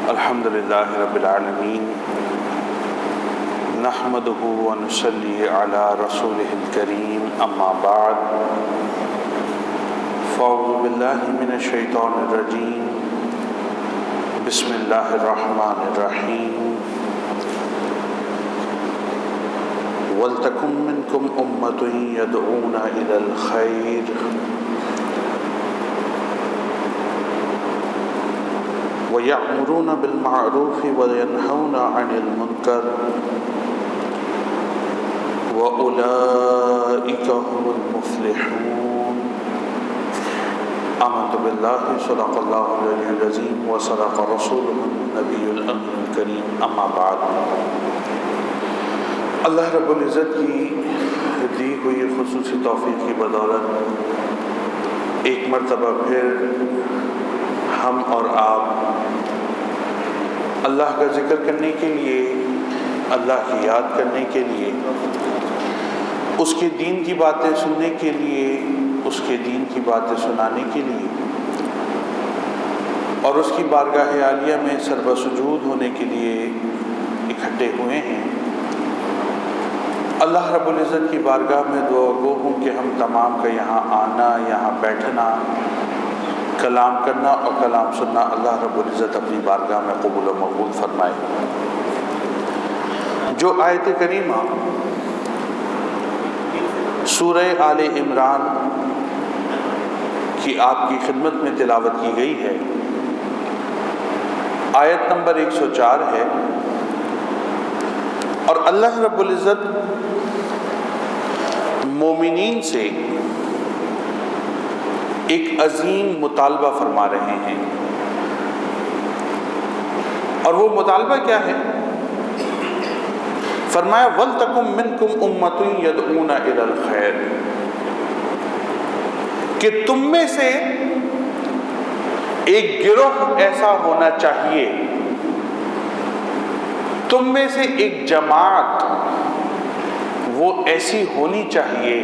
الحمد للہ رب العالمین نحمده ونصلی علی رسولہ الکریم اما بعد فاعوذ باللہ من الشیطان الرجیم بسم اللہ الرحمن الرحیم وَلْتَكُن مِّنكُمْ أُمَّةٌ يَدْعُونَ إِلَى الْخَيْرِ وَيَأْمُرُونَ بِالْمَعْرُوفِ وَيَنْهَوْنَ عَنِ الْمُنكَرِ وَأُولَئِكَ هُمُ الْمُفْلِحُونَ آمنت باللہ صدق اللہ العلی العظیم وصدق رسولہ النبی الامین الکریم اما بعد۔ اللہ رب العزت کی دی ہوئی خصوصی توفیق کی بدولت ایک مرتبہ پھر ہم اور آپ اللہ کا ذکر کرنے کے لیے، اللہ کی یاد کرنے کے لیے، اس کے دین کی باتیں سننے کے لیے، اس کے دین کی باتیں سنانے کے لیے اور اس کی بارگاہ عالیہ میں سربہ سجود ہونے کے لیے اکٹھے ہوئے ہیں۔ اللہ رب العزت کی بارگاہ میں دعا گو ہوں کہ ہم تمام کا یہاں آنا، یہاں بیٹھنا، کلام کرنا اور کلام سننا اللہ رب العزت اپنی بارگاہ میں قبول و مقبول فرمائے۔ جو آیت کریمہ سورہ آل عمران کی آپ کی خدمت میں تلاوت کی گئی ہے، آیت نمبر 104 ہے، اور اللہ رب العزت مومنین سے ایک عظیم مطالبہ فرما رہے ہیں، اور وہ مطالبہ کیا ہے؟ فرمایا وَلْتَكُن مِّنكُمْ أُمَّةٌ يَدْعُونَ إِلَى الْخَيْرِ، کہ تم میں سے ایک گروہ ایسا ہونا چاہیے، تم میں سے ایک جماعت وہ ایسی ہونی چاہیے،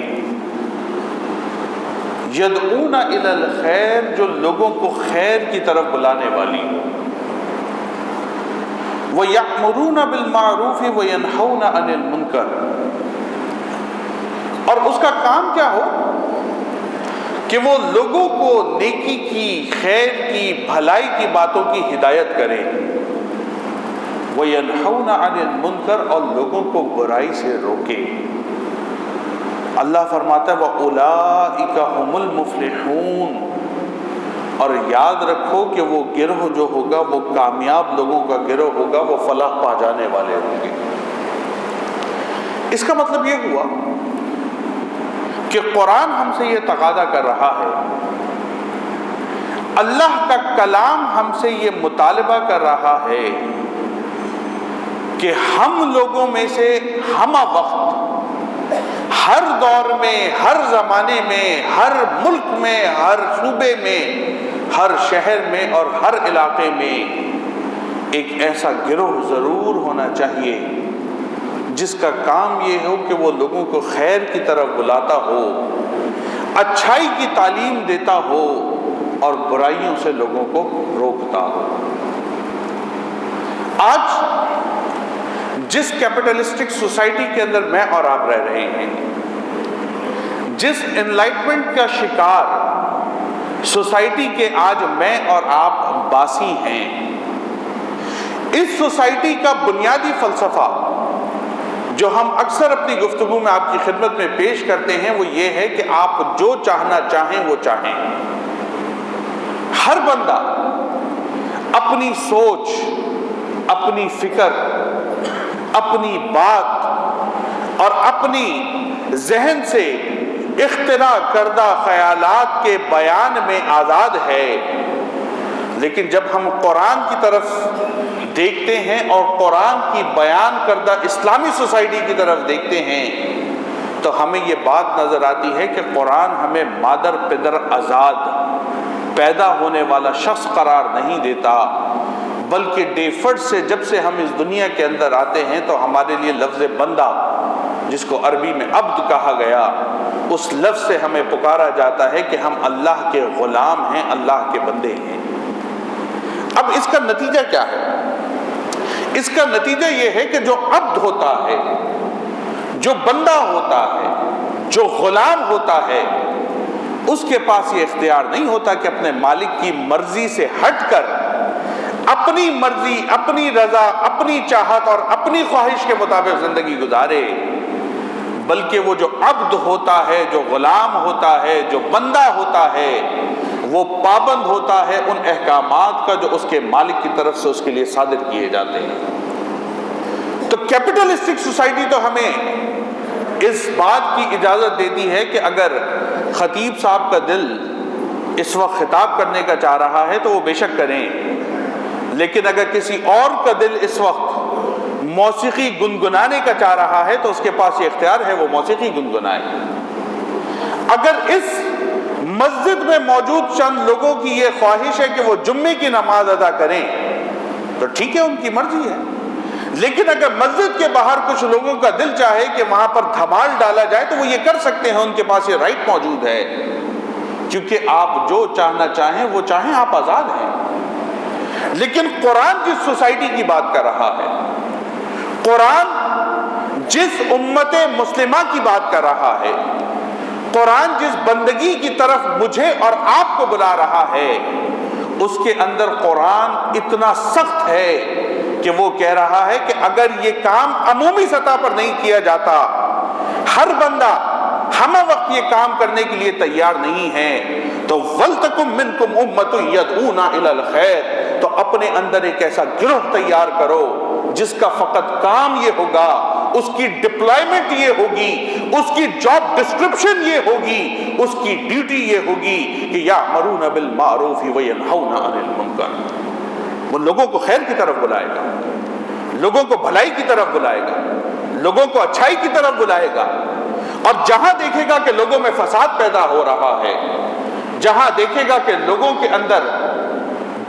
یدعون الی الخیر، جو لوگوں کو خیر کی طرف بلانے والی، وَيَأْمُرُونَ بِالْمَعْرُوفِ وَيَنْهَوْنَ عَنِ الْمُنكَرِ، اور اس کا کام کیا ہو کہ وہ لوگوں کو نیکی کی، خیر کی، بھلائی کی باتوں کی ہدایت کرے، وَيَنْهَوْنَ عَنِ الْمُنكَرِ، اور لوگوں کو برائی سے روکے۔ اللہ فرماتا ہے وَأُولَئِكَ هُمُ الْمُفْلِحُونَ، اور یاد رکھو کہ وہ گروہ جو ہوگا وہ کامیاب لوگوں کا گروہ ہوگا، وہ فلاح پا جانے والے ہوں گے۔ اس کا مطلب یہ ہوا کہ قرآن ہم سے یہ تقاضا کر رہا ہے، اللہ کا کلام ہم سے یہ مطالبہ کر رہا ہے کہ ہم لوگوں میں سے ہمہ وقت، ہر دور میں، ہر زمانے میں، ہر ملک میں، ہر صوبے میں، ہر شہر میں اور ہر علاقے میں ایک ایسا گروہ ضرور ہونا چاہیے جس کا کام یہ ہو کہ وہ لوگوں کو خیر کی طرف بلاتا ہو، اچھائی کی تعلیم دیتا ہو اور برائیوں سے لوگوں کو روکتا ہو۔ آج جس کیپٹلسٹک سوسائٹی کے اندر میں اور آپ رہ رہے ہیں، جس انلائٹمنٹ کا شکار سوسائٹی کے آج میں اور آپ باسی ہیں، اس سوسائٹی کا بنیادی فلسفہ جو ہم اکثر اپنی گفتگو میں آپ کی خدمت میں پیش کرتے ہیں وہ یہ ہے کہ آپ جو چاہنا چاہیں وہ چاہیں۔ ہر بندہ اپنی سوچ، اپنی فکر، اپنی بات اور اپنی ذہن سے اختراع کردہ خیالات کے بیان میں آزاد ہے، لیکن جب ہم قرآن کی طرف دیکھتے ہیں اور قرآن کی بیان کردہ اسلامی سوسائٹی کی طرف دیکھتے ہیں تو ہمیں یہ بات نظر آتی ہے کہ قرآن ہمیں مادر پدر آزاد پیدا ہونے والا شخص قرار نہیں دیتا، بلکہ ڈیفرڈ سے جب سے ہم اس دنیا کے اندر آتے ہیں تو ہمارے لیے لفظ بندہ، جس کو عربی میں عبد کہا گیا، اس لفظ سے ہمیں پکارا جاتا ہے کہ ہم اللہ کے غلام ہیں، اللہ کے بندے ہیں۔ اب اس کا نتیجہ کیا ہے؟ اس کا نتیجہ یہ ہے کہ جو عبد ہوتا ہے، جو بندہ ہوتا ہے، جو غلام ہوتا ہے، اس کے پاس یہ اختیار نہیں ہوتا کہ اپنے مالک کی مرضی سے ہٹ کر اپنی مرضی، اپنی رضا، اپنی چاہت اور اپنی خواہش کے مطابق زندگی گزارے، بلکہ وہ جو عبد ہوتا ہے، جو غلام ہوتا ہے، جو بندہ ہوتا ہے، وہ پابند ہوتا ہے ان احکامات کا جو اس کے مالک کی طرف سے اس کے لیے صادر کیے جاتے ہیں۔ تو کیپٹلسٹک سوسائٹی تو ہمیں اس بات کی اجازت دیتی ہے کہ اگر خطیب صاحب کا دل اس وقت خطاب کرنے کا چاہ رہا ہے تو وہ بے شک کریں، لیکن اگر کسی اور کا دل اس وقت موسیقی گنگنانے کا چاہ رہا ہے تو اس کے پاس یہ اختیار ہے وہ موسیقی گنگنائے۔ اگر اس مسجد میں موجود چند لوگوں کی یہ خواہش ہے کہ وہ جمعے کی نماز ادا کریں تو ٹھیک ہے، ان کی مرضی ہے، لیکن اگر مسجد کے باہر کچھ لوگوں کا دل چاہے کہ وہاں پر دھمال ڈالا جائے تو وہ یہ کر سکتے ہیں، ان کے پاس یہ رائٹ موجود ہے، کیونکہ آپ جو چاہنا چاہیں وہ چاہیں، آپ آزاد ہیں۔ لیکن قرآن جس سوسائٹی کی بات کر رہا ہے، قرآن جس امت مسلمہ کی بات کر رہا ہے، قرآن جس بندگی کی طرف مجھے اور آپ کو بلا رہا ہے، اس کے اندر قرآن اتنا سخت ہے کہ وہ کہہ رہا ہے کہ اگر یہ کام عمومی سطح پر نہیں کیا جاتا، ہر بندہ ہم وقت یہ کام کرنے کے لیے تیار نہیں ہے، تو وَلْتَكُمْ مِنْكُمْ أُمَّةٌ يَدْعُونَ إِلَى الْخَيْرِ، تو اپنے اندر ایک ایسا گروہ تیار کرو جس کا فقط کام یہ ہوگا، اس کی ڈپلائمنٹ یہ ہوگی، اس کی جاب ڈسکرپشن یہ ہوگی، اس کی ڈیوٹی یہ ہوگی کہ یأمرون بالمعروف وینہون عن المنکر، وہ لوگوں کو خیر کی طرف بلائے گا، لوگوں کو بھلائی کی طرف بلائے گا، لوگوں کو اچھائی کی طرف بلائے گا، اور جہاں دیکھے گا کہ لوگوں میں فساد پیدا ہو رہا ہے، جہاں دیکھے گا کہ لوگوں کے اندر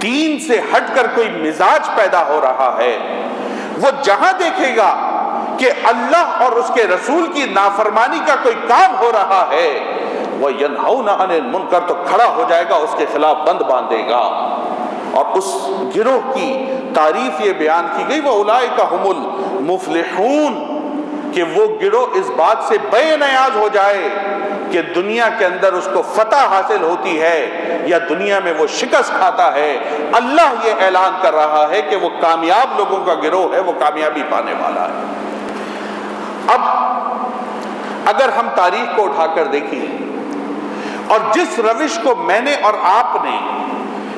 دین سے ہٹ کر کوئی مزاج پیدا ہو رہا ہے، وہ جہاں دیکھے گا کہ اللہ اور اس کے رسول کی نافرمانی کا کوئی کام ہو رہا ہے، وہ ینہون عن المنکر، تو کھڑا ہو جائے گا، اس کے خلاف بند باندھے گا۔ اور اس گروہ کی تعریف یہ بیان کی گئی، وَأُولَئِكَ هُمُ الْمُفْلِحُونَ، کہ وہ گروہ اس بات سے بے نیاز ہو جائے کہ دنیا کے اندر اس کو فتح حاصل ہوتی ہے یا دنیا میں وہ شکست کھاتا ہے، اللہ یہ اعلان کر رہا ہے کہ وہ کامیاب لوگوں کا گروہ ہے، وہ کامیابی پانے والا ہے۔ اب اگر ہم تاریخ کو اٹھا کر دیکھیں اور جس روش کو میں نے اور آپ نے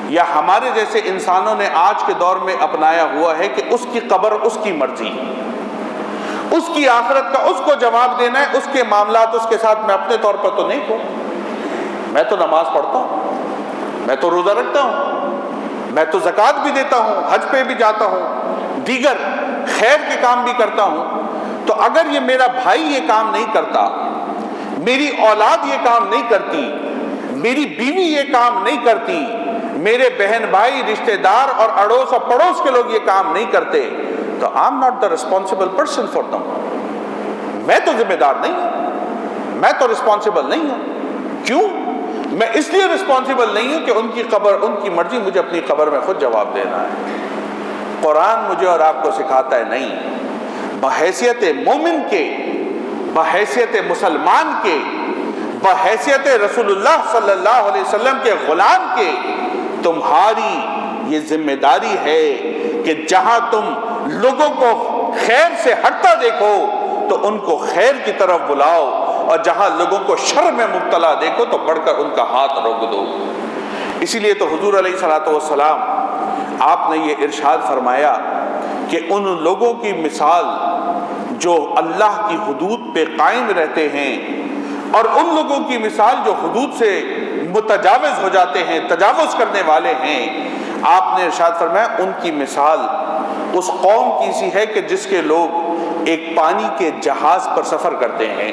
یا ہمارے جیسے انسانوں نے آج کے دور میں اپنایا ہوا ہے کہ اس کی قبر اس کی مرضی، اس کی آخرت کا اس کو جواب دینا ہے، اس کے معاملات اس کے ساتھ میں اپنے طور پر تو نہیں ہوں، میں تو نماز پڑھتا ہوں، میں تو روزہ رکھتا ہوں، میں تو زکوٰۃ بھی دیتا ہوں، حج پہ بھی جاتا ہوں، دیگر خیر کے کام بھی کرتا ہوں، تو اگر یہ میرا بھائی یہ کام نہیں کرتا، میری اولاد یہ کام نہیں کرتی، میری بیوی یہ کام نہیں کرتی، میرے بہن بھائی رشتہ دار اور اڑوس اور پڑوس کے لوگ یہ کام نہیں کرتے، تو I'm not the responsible person for them، میں تو ذمہ دار نہیں ہوں، میں تو رسپانسبل نہیں ہوں۔ کیوں؟ میں اس لیے رسپانسبل نہیں ہوں کہ ان کی قبر، ان کی مرضی، مجھے اپنی قبر میں خود جواب دینا ہے۔ قرآن مجھے اور آپ کو سکھاتا ہے نہیں، بحیثیت مومن کے، بحیثیت مسلمان کے، بحیثیت رسول اللہ صلی اللہ علیہ وسلم کے غلام کے، تمہاری یہ ذمہ داری ہے کہ جہاں تم لوگوں کو خیر سے ہٹتا دیکھو تو ان کو خیر کی طرف بلاؤ، اور جہاں لوگوں کو شر میں مبتلا دیکھو تو بڑھ کر ان کا ہاتھ روک دو۔ اسی لیے تو حضور علیہ الصلوۃ والسلام آپ نے یہ ارشاد فرمایا کہ ان لوگوں کی مثال جو اللہ کی حدود پہ قائم رہتے ہیں، اور ان لوگوں کی مثال جو حدود سے متجاوز ہو جاتے ہیں، تجاوز کرنے والے ہیں، آپ نے ارشاد فرمایا ان کی مثال اس قوم کی سی ہے کہ جس کے لوگ ایک پانی کے جہاز پر سفر کرتے ہیں،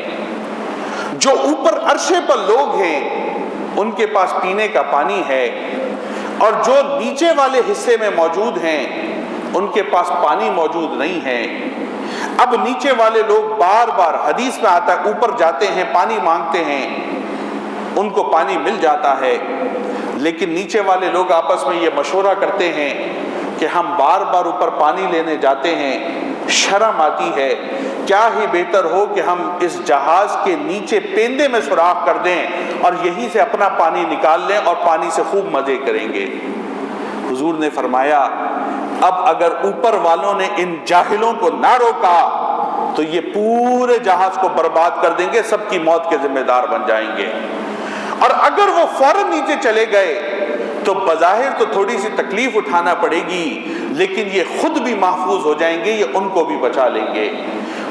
جو اوپر عرشے پر لوگ ہیں ان کے پاس پینے کا پانی ہے، اور جو نیچے والے حصے میں موجود ہیں ان کے پاس پانی موجود نہیں ہے۔ اب نیچے والے لوگ بار بار، حدیث میں آتا ہے، اوپر جاتے ہیں، پانی مانگتے ہیں، ان کو پانی مل جاتا ہے، لیکن نیچے والے لوگ آپس میں یہ مشورہ کرتے ہیں کہ ہم بار بار اوپر پانی لینے جاتے ہیں، شرم آتی ہے، کیا ہی بہتر ہو کہ ہم اس جہاز کے نیچے پیندے میں سوراخ کر دیں اور یہیں سے اپنا پانی نکال لیں اور پانی سے خوب مزے کریں گے۔ حضور نے فرمایا اب اگر اوپر والوں نے ان جاہلوں کو نہ روکا تو یہ پورے جہاز کو برباد کر دیں گے، سب کی موت کے ذمہ دار بن جائیں گے۔ اور اگر وہ فوراً نیچے چلے گئے تو بظاہر تو تھوڑی سی تکلیف اٹھانا پڑے گی، لیکن یہ خود بھی محفوظ ہو جائیں گے، یہ ان کو بھی بچا لیں گے۔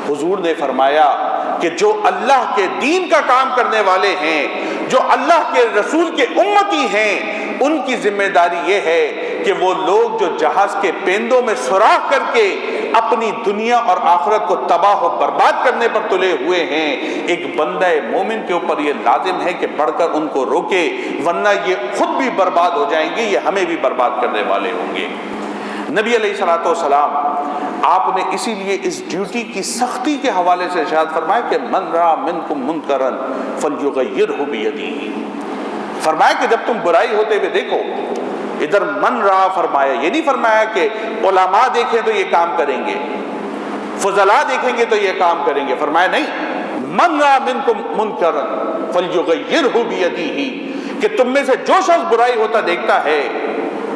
حضور نے فرمایا کہ جو اللہ کے دین کا کام کرنے والے ہیں، جو اللہ کے رسول کے امتی ہیں، ان کی ذمہ داری یہ ہے کہ وہ لوگ جو جہاز کے پیندوں میں سوراخ کر کے اپنی دنیا اور آخرت کو تباہ و برباد کرنے پر تلے ہوئے ہیں، ایک بندہ مومن کے اوپر یہ لازم ہے کہ بڑھ کر ان کو روکے، ورنہ یہ خود بھی برباد ہو جائیں گے، یہ ہمیں بھی برباد کرنے والے ہوں گے۔ نبی علیہ الصلوۃ والسلام آپ نے اسی لیے اس ڈیوٹی کی سختی کے حوالے سے ارشاد فرمایا کہ من رأى منکم منکرا فلیغیرہ بیدہ، فرمایا کہ جب تم برائی ہوتے ہوئے دیکھو، ادھر من رأى فرمایا، یہ نہیں فرمایا کہ علماء دیکھیں تو یہ کام کریں گے، فضلاء دیکھیں گے تو یہ کام کریں گے، فرمایا نہیں، من رأى منکم منکرا فلیغیرہ بیدہ، کہ تم میں سے جو شخص برائی ہوتا دیکھتا ہے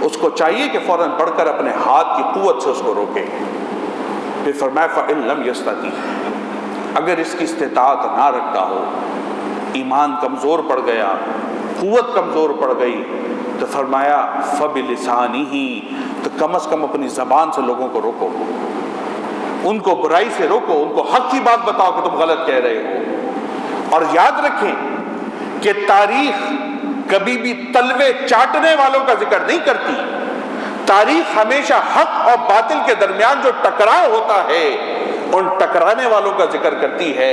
اس کو چاہیے کہ فوراً بڑھ کر اپنے ہاتھ کی قوت سے اس کو روکے۔ پھر فرمایا فَإِن لَمْ يَسْتَطِعْ، اگر اس کی استطاعت نہ رکھتا ہو، ایمان کمزور پڑ گیا، قوت کمزور پڑ گئی، تو فرمایا فَبِلِسَانِهِ، تو کم از کم اپنی زبان سے لوگوں کو روکو، ان کو برائی سے روکو، ان کو حق کی بات بتاؤ کہ تم غلط کہہ رہے ہو۔ اور یاد رکھیں کہ تاریخ کبھی بھی تلوے چاٹنے والوں کا ذکر نہیں کرتی، تاریخ ہمیشہ حق اور باطل کے درمیان جو ٹکراؤ ہوتا ہے ان ٹکرانے والوں کا ذکر کرتی ہے۔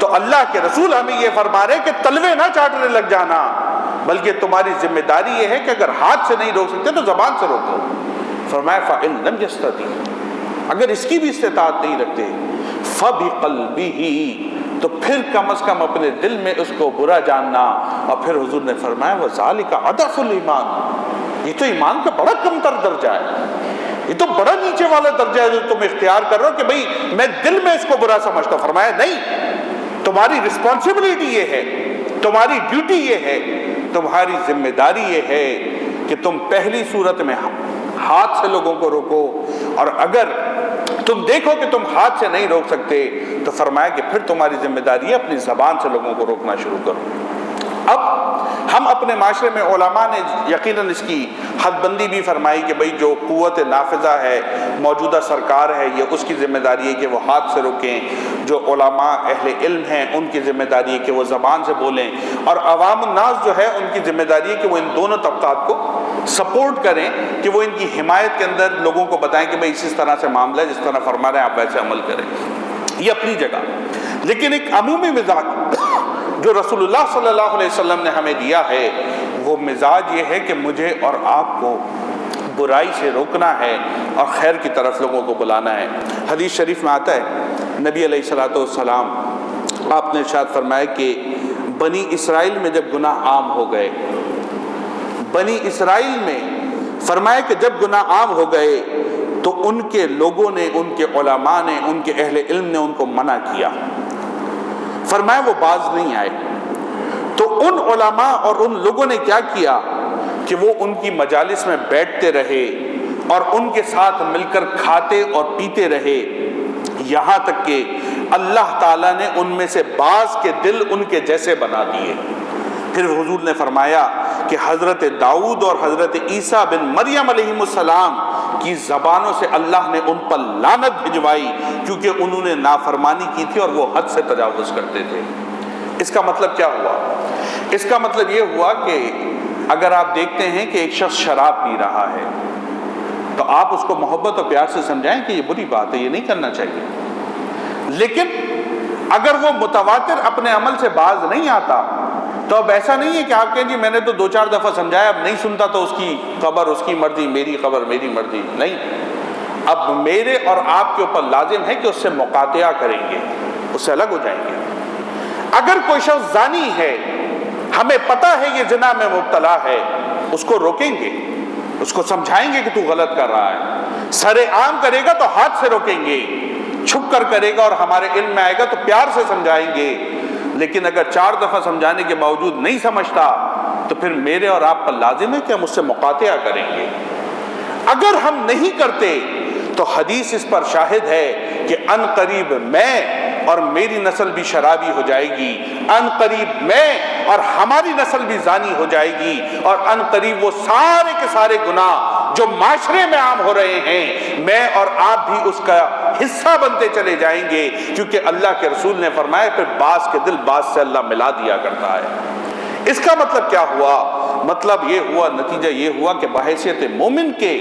تو اللہ کے رسول ہمیں یہ فرما رہے کہ تلوے نہ چاٹنے لگ جانا، بلکہ تمہاری ذمہ داری یہ ہے کہ اگر ہاتھ سے نہیں روک سکتے تو زبان سے روکو۔ فرمایا فَإِن لَمْ يَسْتَطِعْ، اگر اس کی بھی استطاعت نہیں رکھتے، فَبِقَلْبِهِ، تو پھر کم از کم اپنے دل میں اس کو برا جاننا۔ اور پھر حضور نے فرمایا وَذَلِكَ أَضْعَفُ الْإِيمَانِ، یہ تو ایمان کا بڑا کم تر درجہ ہے، یہ تو بڑا نیچے والا درجہ ہے جو تم اختیار کر رہے ہو کہ بھئی میں دل میں اس کو برا سمجھتا ہوں۔ فرمایا نہیں، تمہاری رسپانسبلٹی یہ ہے، تمہاری ڈیوٹی یہ ہے، تمہاری ذمہ داری یہ ہے کہ تم پہلی صورت میں ہاتھ سے لوگوں کو روکو، اور اگر تم دیکھو کہ تم ہاتھ سے نہیں روک سکتے تو فرمایا کہ پھر تمہاری ذمہ داری ہے اپنی زبان سے لوگوں کو روکنا شروع کرو۔ اب ہم اپنے معاشرے میں علماء نے یقیناً اس کی حد بندی بھی فرمائی کہ بھئی جو قوت نافذہ ہے، موجودہ سرکار ہے، یہ اس کی ذمہ داری ہے کہ وہ ہاتھ سے روکیں، جو علماء اہل علم ہیں ان کی ذمہ داری ہے کہ وہ زبان سے بولیں، اور عوام الناس جو ہے ان کی ذمہ داری ہے کہ وہ ان دونوں طبقات کو سپورٹ کریں، کہ وہ ان کی حمایت کے اندر لوگوں کو بتائیں کہ بھئی اس طرح سے معاملہ ہے، جس طرح فرما رہے ہیں آپ ویسے عمل کریں۔ یہ اپنی جگہ، لیکن ایک عمومی مزاج جو رسول اللہ صلی اللہ علیہ وسلم نے ہمیں دیا ہے، وہ مزاج یہ ہے کہ مجھے اور آپ کو برائی سے روکنا ہے اور خیر کی طرف لوگوں کو بلانا ہے۔ حدیث شریف میں آتا ہے نبی علیہ الصلوۃ والسلام آپ نے ارشاد فرمایا کہ بنی اسرائیل میں جب گناہ عام ہو گئے، بنی اسرائیل میں فرمایا کہ جب گناہ عام ہو گئے تو ان کے لوگوں نے، ان کے علماء نے، ان کے اہل علم نے ان کو منع کیا، فرمایا وہ باز نہیں آئے۔ تو ان علماء اور ان لوگوں نے کیا کیا کہ وہ ان کی مجالس میں بیٹھتے رہے اور ان کے ساتھ مل کر کھاتے اور پیتے رہے، یہاں تک کہ اللہ تعالیٰ نے ان میں سے بعض کے دل ان کے جیسے بنا دیے۔ پھر حضور نے فرمایا کہ حضرت داؤد اور حضرت عیسیٰ بن مریم علیہ السلام کی زبانوں سے اللہ نے ان پر لعنت بھجوائی، کیونکہ انہوں نے نافرمانی کی تھی اور وہ حد سے تجاوز کرتے تھے۔ اس کا مطلب کیا ہوا؟ اس کا مطلب یہ ہوا کہ اگر آپ دیکھتے ہیں کہ ایک شخص شراب پی رہا ہے تو آپ اس کو محبت اور پیار سے سمجھائیں کہ یہ بری بات ہے، یہ نہیں کرنا چاہیے، لیکن اگر وہ متواتر اپنے عمل سے باز نہیں آتا تو اب ایسا نہیں ہے کہ آپ کہیں جی میں نے تو 2-4 دفعہ سمجھایا، اب نہیں سنتا تو اس کی قبر اس کی مرضی، میری قبر میری مرضی، نہیں، اب میرے اور آپ کے اوپر لازم ہے کہ اس سے مقاطعہ کریں گے، اس سے الگ ہو جائیں گے۔ اگر کوئی شخص زانی ہے، ہمیں پتہ ہے یہ زنا میں مبتلا ہے، اس کو روکیں گے، اس کو سمجھائیں گے کہ تو غلط کر رہا ہے۔ سر عام کرے گا تو ہاتھ سے روکیں گے، چھپ کر کرے گا اور ہمارے علم میں آئے گا تو پیار سے سمجھائیں گے۔ لیکن اگر 4 دفعہ سمجھانے کے باوجود نہیں سمجھتا تو پھر میرے اور آپ پر لازم ہے کہ ہم اس سے مقاطعہ کریں گے۔ اگر ہم نہیں کرتے تو حدیث اس پر شاہد ہے کہ ان قریب میں اور میری نسل بھی شرابی ہو جائے گی، ان قریب میں اور ہماری نسل بھی زانی ہو جائے گی، اور ان قریب وہ سارے کے سارے گناہ جو معاشرے میں عام ہو رہے ہیں میں اور آپ بھی اس کا حصہ بنتے چلے جائیں گے، کیونکہ اللہ کے رسول نے فرمایا پھر بعض کے دل بعض سے اللہ ملا دیا کرتا ہے۔ اس کا مطلب کیا ہوا؟ مطلب یہ ہوا، نتیجہ یہ ہوا کہ بحیثیت مومن کے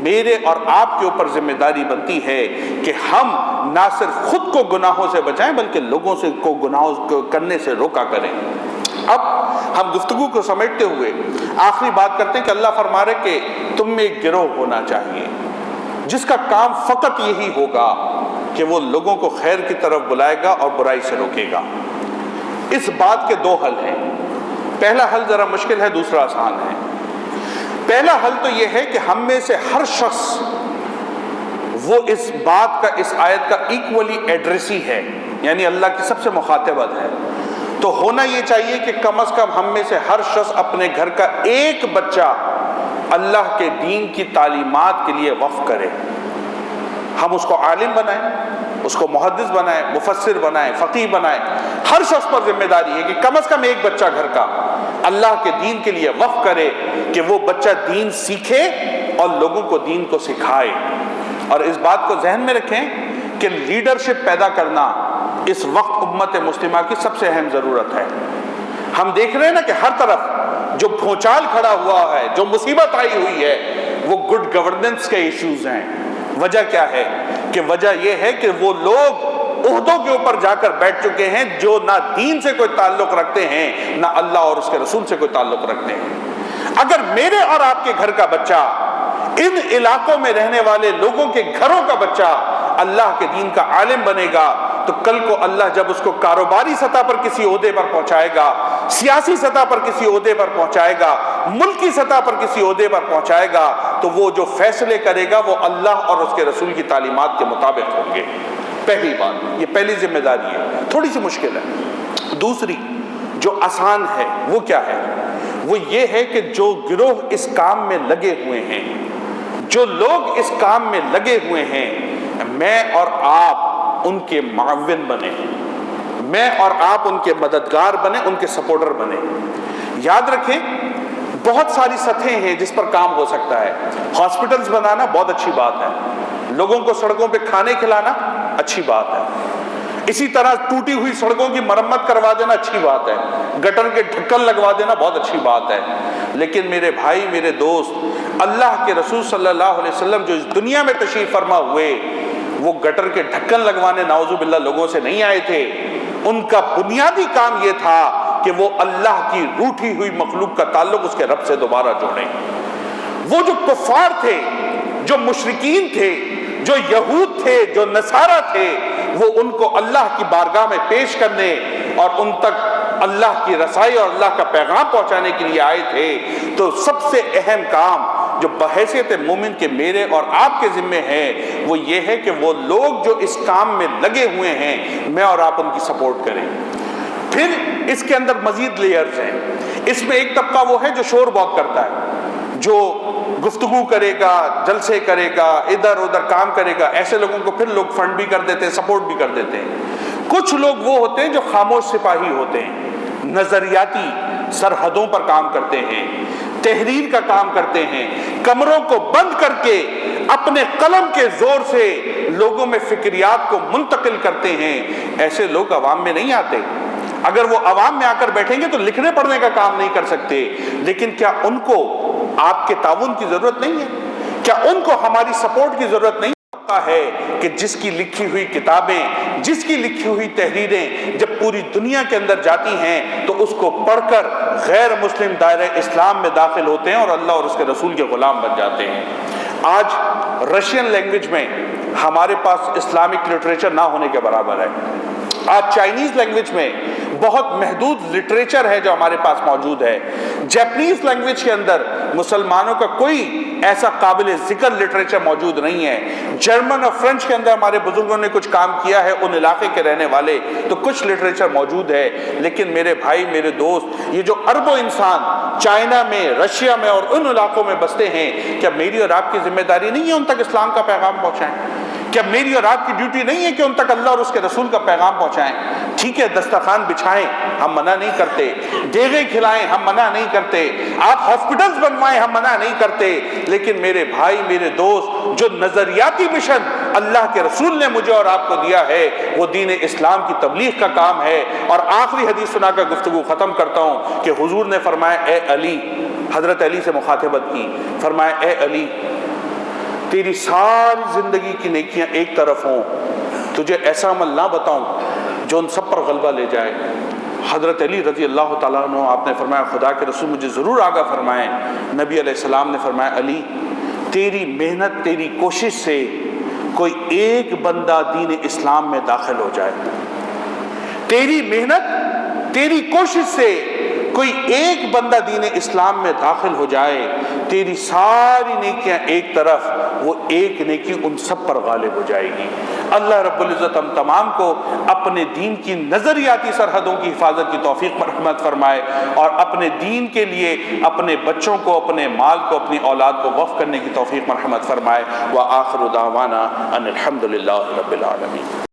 میرے اور آپ کے اوپر ذمہ داری بنتی ہے کہ ہم نہ صرف خود کو گناہوں سے بچائیں بلکہ لوگوں سے کو گناہوں کو کرنے سے روکا کریں۔ اب ہم گفتگو کو سمیٹتے ہوئے آخری بات کرتے ہیں کہ اللہ فرما رہے کہ تم میں ایک گروہ ہونا چاہیے جس کا کام فقط یہی ہوگا کہ وہ لوگوں کو خیر کی طرف بلائے گا اور برائی سے روکے گا۔ اس بات کے 2 حل ہیں، پہلا حل ذرا مشکل ہے، دوسرا آسان ہے۔ پہلا حل تو یہ ہے کہ ہم میں سے ہر شخص وہ اس بات کا، اس آیت کا ایکولی ایڈریسی ہے، یعنی اللہ کی سب سے مخاطبت ہے۔ تو ہونا یہ چاہیے کہ کم از کم ہم میں سے ہر شخص اپنے گھر کا ایک بچہ اللہ کے دین کی تعلیمات کے لیے وقف کرے۔ ہم اس کو عالم بنائیں، اس کو محدث بنائیں، مفسر بنائیں، فقیہ بنائیں۔ ہر شخص پر ذمہ داری ہے کہ کم از کم ایک بچہ گھر کا اللہ کے دین کے لیے وقف کرے کہ وہ بچہ دین سیکھے اور لوگوں کو دین کو سکھائے۔ اور اس بات کو ذہن میں رکھیں کہ لیڈرشپ پیدا کرنا اس وقت امت مسلمہ کی سب سے اہم ضرورت ہے۔ ہم دیکھ رہے ہیں نا کہ ہر طرف جو بھونچال کھڑا ہوا ہے، جو مصیبت آئی ہوئی ہے، وہ گڈ گورننس کے ایشوز ہیں۔ وجہ کیا ہے؟ کہ وجہ یہ ہے کہ وہ لوگ عہدوں کے اوپر جا کر بیٹھ چکے ہیں جو نہ دین سے کوئی تعلق رکھتے ہیں نہ اللہ اور اس کے رسول سے کوئی تعلق رکھتے ہیں۔ اگر میرے اور آپ کے گھر کا بچہ، ان علاقوں میں رہنے والے لوگوں کے گھروں کا بچہ اللہ کے دین کا عالم بنے گا تو کل کو اللہ جب اس کو کاروباری سطح پر کسی عہدے پر پہنچائے گا، سیاسی سطح پر کسی عہدے پر پہنچائے گا، ملکی سطح پر کسی عہدے پر پہنچائے گا تو وہ جو فیصلے کرے گا وہ اللہ اور اس کے رسول کی تعلیمات کے مطابق ہوں گے۔ پہلی بات، یہ پہلی ذمہ داری ہے، تھوڑی سی مشکل ہے۔ دوسری جو آسان ہے وہ کیا ہے؟ وہ یہ ہے کہ جو گروہ اس کام میں لگے ہوئے ہیں، جو لوگ اس کام میں لگے ہوئے ہیں، میں اور آپ ان کے معاون بنے، میں اور آپ ان کے مددگار بنے، ان کے سپورٹر بنے۔ یاد رکھیں بہت ساری سطحیں ہیں جس پر کام ہو سکتا ہے۔ ہاسپٹلز بنانا بہت اچھی بات ہے، لوگوں کو سڑکوں پہ کھانے کھلانا اچھی بات ہے، اسی طرح ٹوٹی ہوئی سڑکوں کی مرمت کروا دینا اچھی بات ہے، گٹر کے ڈھکن لگوا دینا بہت اچھی بات ہے۔ لیکن میرے بھائی، میرے دوست، اللہ کے رسول صلی اللہ علیہ وسلم جو اس دنیا میں تشریف فرما ہوئے وہ گٹر کے ڈھکن لگوانے نعوذ باللہ لوگوں سے نہیں آئے تھے۔ ان کا بنیادی کام یہ تھا کہ وہ اللہ کی روٹھی ہوئی مخلوق کا تعلق اس کے رب سے دوبارہ جوڑیں۔ وہ جو کفار تھے، جو مشرکین تھے، جو یہود تھے، جو نصارہ تھے، وہ ان کو اللہ کی بارگاہ میں پیش کرنے اور ان تک اللہ کی رسائی اور اللہ کا پیغام پہنچانے کے لیے آئے تھے۔ تو سب سے اہم کام جو بحیثیت مومن کے میرے اور آپ کے ذمے ہے وہ یہ ہے کہ وہ لوگ جو اس کام میں لگے ہوئے ہیں میں اور آپ ان کی سپورٹ کریں۔ پھر اس کے اندر مزید لیئرز ہیں۔ اس میں ایک طبقہ وہ ہے جو شور بہت کرتا ہے، جو گفتگو کرے گا، جلسے کرے گا، ادھر ادھر کام کرے گا، ایسے لوگوں کو پھر لوگ فنڈ بھی کر دیتے ہیں، سپورٹ بھی کر دیتے ہیں۔ کچھ لوگ وہ ہوتے ہیں جو خاموش سپاہی ہوتے ہیں، نظریاتی سرحدوں پر کام کرتے ہیں، تحریر کا کام کرتے ہیں، کمروں کو بند کر کے اپنے قلم کے زور سے لوگوں میں فکریات کو منتقل کرتے ہیں۔ ایسے لوگ عوام میں نہیں آتے۔ اگر وہ عوام میں آ کر بیٹھیں گے تو لکھنے پڑھنے کا کام نہیں کر سکتے، لیکن کیا ان کو آپ کے تعاون کی ضرورت نہیں ہے؟ کیا ان کو ہماری سپورٹ کی ضرورت نہیں ہے کہ جس کی لکھی ہوئی کتابیں، جس کی لکھی ہوئی تحریریں جب پوری دنیا کے اندر جاتی ہیں تو اس کو پڑھ کر غیر مسلم دائرہ اسلام میں داخل ہوتے ہیں اور اللہ اور اس کے رسول کے غلام بن جاتے ہیں۔ آج رشین لینگویج میں ہمارے پاس اسلامک لٹریچر نہ ہونے کے برابر ہے۔ آج چائنیز لینگویج میں بہت محدود لٹریچر ہے جو ہمارے پاس موجود ہے. جیپنیز لینگویج کے اندر مسلمانوں کا کوئی ایسا قابل ذکر لٹریچر موجود نہیں ہے. جرمن اور فرینچ کے اندر ہمارے بزرگوں نے کچھ کام کیا ہے، ان علاقے کے رہنے والے، تو کچھ لٹریچر موجود ہے. لیکن میرے بھائی، میرے دوست، یہ جو اربوں انسان چائنا میں، رشیا میں اور ان علاقوں میں بستے ہیں، کیا میری اور آپ کی ذمہ داری نہیں ہے ان تک اسلام کا پیغام پہنچائیں؟ کیا میری اور آپ کی ڈیوٹی نہیں ہے کہ ان تک اللہ اور اس کے رسول کا پیغام پہنچائیں؟ ٹھیک ہے، دسترخوان بچھائیں، ہم منع نہیں کرتے. دیگیں کھلائیں، ہم منع نہیں کرتے. آپ ہاسپٹلز بنوائیں، ہم منع نہیں کرتے. لیکن میرے بھائی، میرے دوست، جو نظریاتی مشن اللہ کے رسول نے مجھے اور آپ کو دیا ہے وہ دین اسلام کی تبلیغ کا کام ہے. اور آخری حدیث سنا کر گفتگو ختم کرتا ہوں کہ حضور نے فرمایا، اے علی، حضرت علی سے مخاطبت کی، فرمایا اے علی، تیری ساری زندگی کی نیکیاں ایک طرف ہوں، تجھے ایسا عمل نہ بتاؤں جو ان سب پر غلبہ لے جائے. حضرت علی رضی اللہ تعالیٰ عنہ آپ نے فرمایا، خدا کے رسول مجھے ضرور آگاہ فرمائیں. نبی علیہ السلام نے فرمایا، علی، تیری محنت، تیری کوشش سے کوئی ایک بندہ دین اسلام میں داخل ہو جائے، تیری محنت، تیری کوشش سے کوئی ایک بندہ دین اسلام میں داخل ہو جائے، تیری ساری نیکیاں ایک طرف، وہ ایک نیکی ان سب پر غالب ہو جائے گی. اللہ رب العزت ہم تمام کو اپنے دین کی نظریاتی سرحدوں کی حفاظت کی توفیق مرحمت فرمائے، اور اپنے دین کے لیے اپنے بچوں کو، اپنے مال کو، اپنی اولاد کو وقف کرنے کی توفیق مرحمت فرمائے. وآخر دعوانا ان الحمد للہ رب العالمین.